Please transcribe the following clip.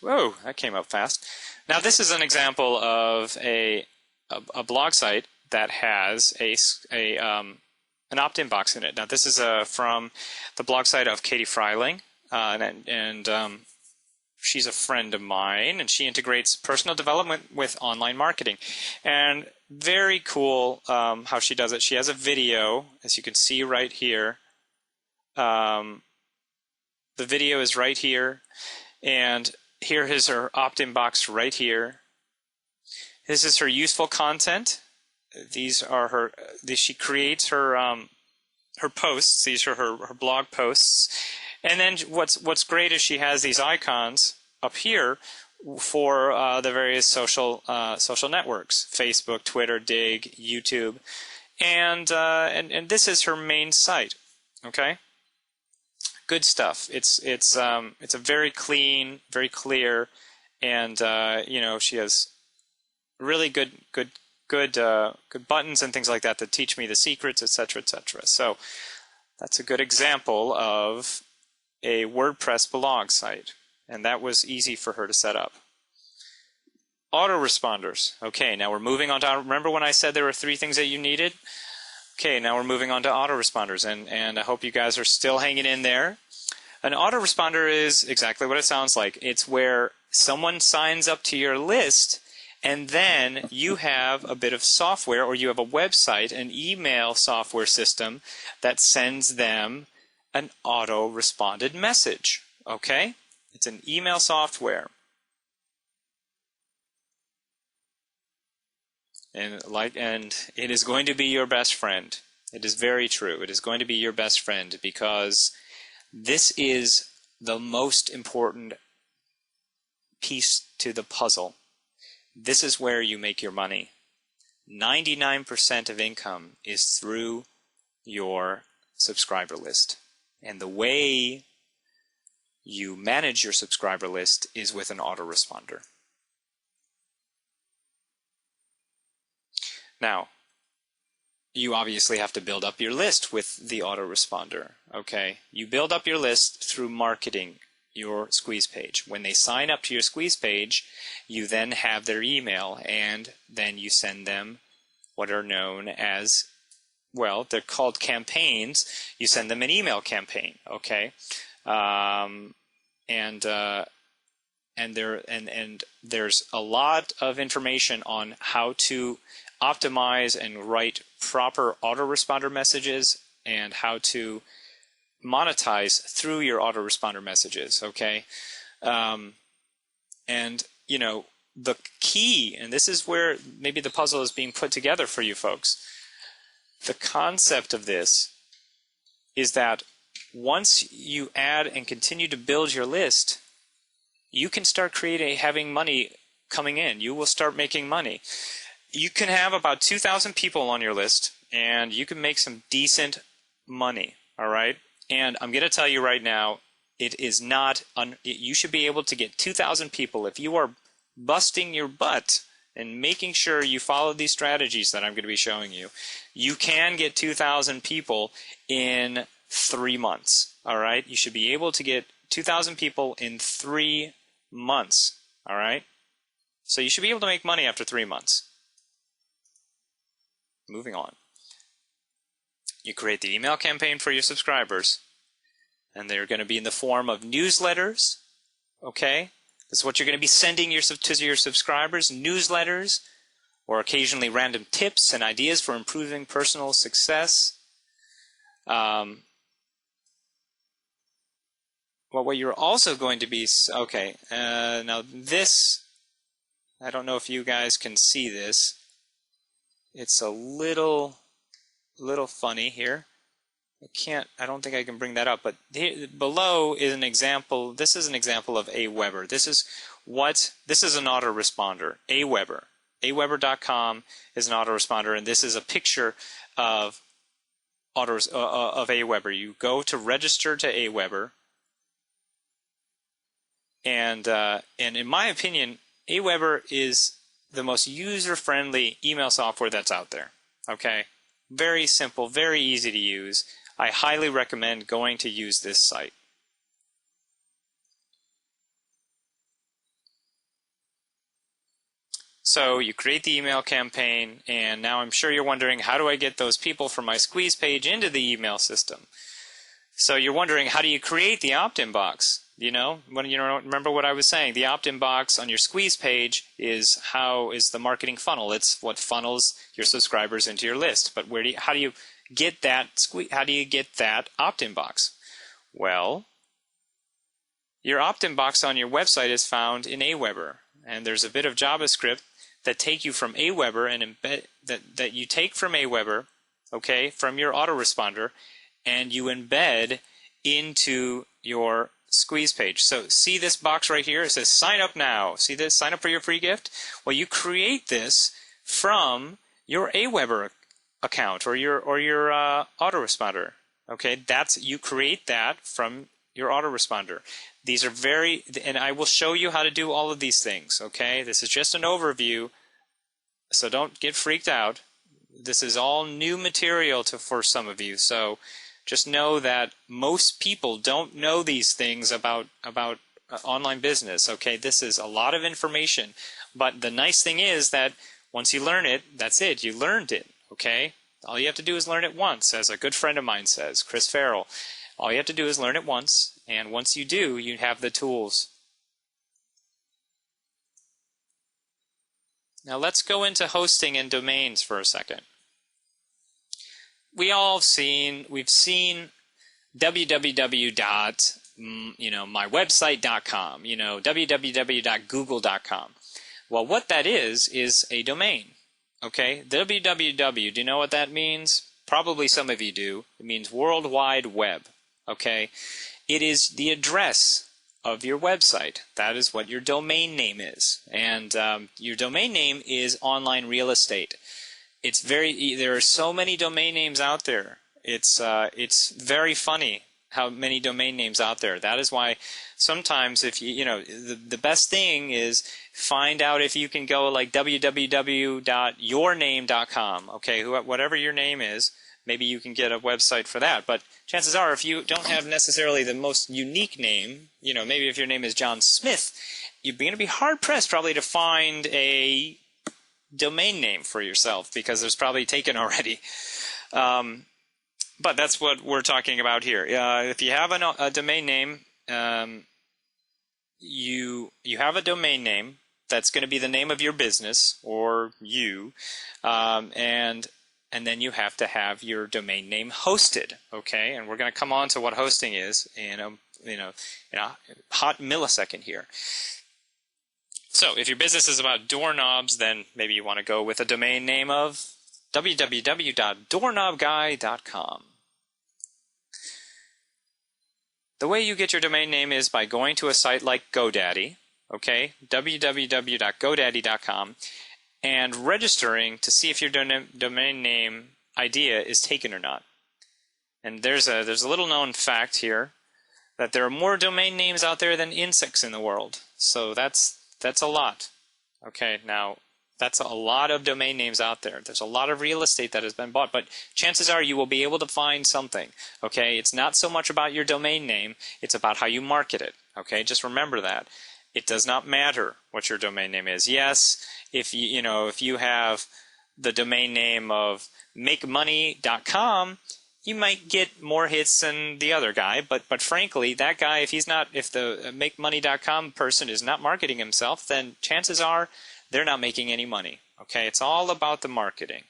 Whoa, that came up fast. Now this is an example of a blog site that has an opt-in box in it. Now this is from the blog site of Katie Freiling, and she's a friend of mine, and she integrates personal development with online marketing. And very cool how she does it. She has a video, as you can see right here. The video is right here, and here is her opt-in box right here. This is her useful content. These are her. She creates her her posts. These are her blog posts. And then what's great is she has these icons up here for the various social networks: Facebook, Twitter, Dig, YouTube, and this is her main site. Okay. Good stuff. It's a very clean, very clear, and she has really good buttons and things like that teach me the secrets, etc., etc. So that's a good example of a WordPress blog site, and that was easy for her to set up. Autoresponders. Okay, now we're moving on to. Remember when I said there were 3 things that you needed? Okay, now we're moving on to autoresponders, and I hope you guys are still hanging in there. An autoresponder is exactly what it sounds like. It's where someone signs up to your list, and then you have a bit of software, or you have a website, an email software system that sends them an auto-responded message. Okay? It's an email software. And it is going to be your best friend. It is very true. It is going to be your best friend, because this is the most important piece to the puzzle. This is where you make your money. 99% of income is through your subscriber list. And the way you manage your subscriber list is with an autoresponder. Now, you obviously have to build up your list with the autoresponder. Okay, you build up your list through marketing your squeeze page. When they sign up to your squeeze page, you then have their email, and then you send them what are known as, well, they're called campaigns. You send them an email campaign. Okay, and there's a lot of information on how to optimize and write proper autoresponder messages, and how to monetize through your autoresponder messages. Okay, and the key, and this is where maybe the puzzle is being put together for you folks. The concept of this is that once you add and continue to build your list, you can start having money coming in. You will start making money. You can have about 2,000 people on your list, and you can make some decent money, all right? And I'm going to tell you right now, it is not, you should be able to get 2,000 people if you are busting your butt and making sure you follow these strategies that I'm going to be showing you. You can get 2,000 people in 3 months, all right? You should be able to get 2,000 people in 3 months, all right? So you should be able to make money after 3 months. Moving on. You create the email campaign for your subscribers, and they're going to be in the form of newsletters. Okay? This is what you're going to be sending to your subscribers, newsletters, or occasionally random tips and ideas for improving personal success. What you're also going to be... Okay, now this... I don't know if you guys can see this. It's a little funny here. I don't think I can bring that up, but below is an example. This is an example of Aweber. This is an autoresponder. Aweber. Aweber.com is an autoresponder, and this is a picture of Aweber. You go to register to Aweber, and in my opinion, Aweber is the most user-friendly email software that's out there. Okay? Very simple, very easy to use. I highly recommend going to use this site. So you create the email campaign, and now I'm sure you're wondering, how do I get those people from my squeeze page into the email system? So you're wondering, how do you create the opt-in box? You know, remember what I was saying? The opt-in box on your squeeze page is the marketing funnel. It's what funnels your subscribers into your list. But how do you get that opt-in box? Well, your opt-in box on your website is found in Aweber, and there's a bit of JavaScript that take you from Aweber and embed that you take from Aweber, okay, from your autoresponder, and you embed into your squeeze page. So see this box right here? It says sign up now. See this? Sign up for your free gift? Well, you create this from your Aweber account or your autoresponder. Okay, you create that from your autoresponder. These are and I will show you how to do all of these things. Okay, this is just an overview, so don't get freaked out. This is all new material for some of you. So just know that most people don't know these things about online business. Okay, this is a lot of information, but the nice thing is that once you learn it, that's it. You learned it. Okay, all you have to do is learn it once, as a good friend of mine says, Chris Farrell. All you have to do is learn it once, and once you do, you have the tools. Now let's go into hosting and domains for a second. We've seen www.mywebsite.com, www.google.com. Well, what that is a domain. Okay, www, do you know what that means? Probably some of you do. It means World Wide Web. Okay, it is the address of your website. That is what your domain name is, and your domain name is online real estate. There are so many domain names out there. It's very funny how many domain names out there. That is why sometimes if the best thing is find out if you can go like www.yourname.com. Okay, whatever your name is, maybe you can get a website for that. But chances are, if you don't have necessarily the most unique name, maybe if your name is John Smith, you're going to be hard pressed probably to find a domain name for yourself, because there's probably taken already. But that's what we're talking about here. If you have a domain name, you have a domain name that's going to be the name of your business or you, and then you have to have your domain name hosted. Okay, and we're going to come on to what hosting is in a hot millisecond here. So if your business is about doorknobs, then maybe you want to go with a domain name of www.doorknobguy.com. The way you get your domain name is by going to a site like GoDaddy, okay, www.godaddy.com, and registering to see if your domain name idea is taken or not. And there's a little known fact here that there are more domain names out there than insects in the world. So that's a lot. Okay, now that's a lot of domain names out there. There's a lot of real estate that has been bought, but chances are you will be able to find something. Okay, it's not so much about your domain name, it's about how you market it. Okay, just remember that. It does not matter what your domain name is. Yes, if you have the domain name of makemoney.com, you might get more hits than the other guy, but frankly, that guy, if the makemoney.com person is not marketing himself, then chances are they're not making any money. Okay, it's all about the marketing.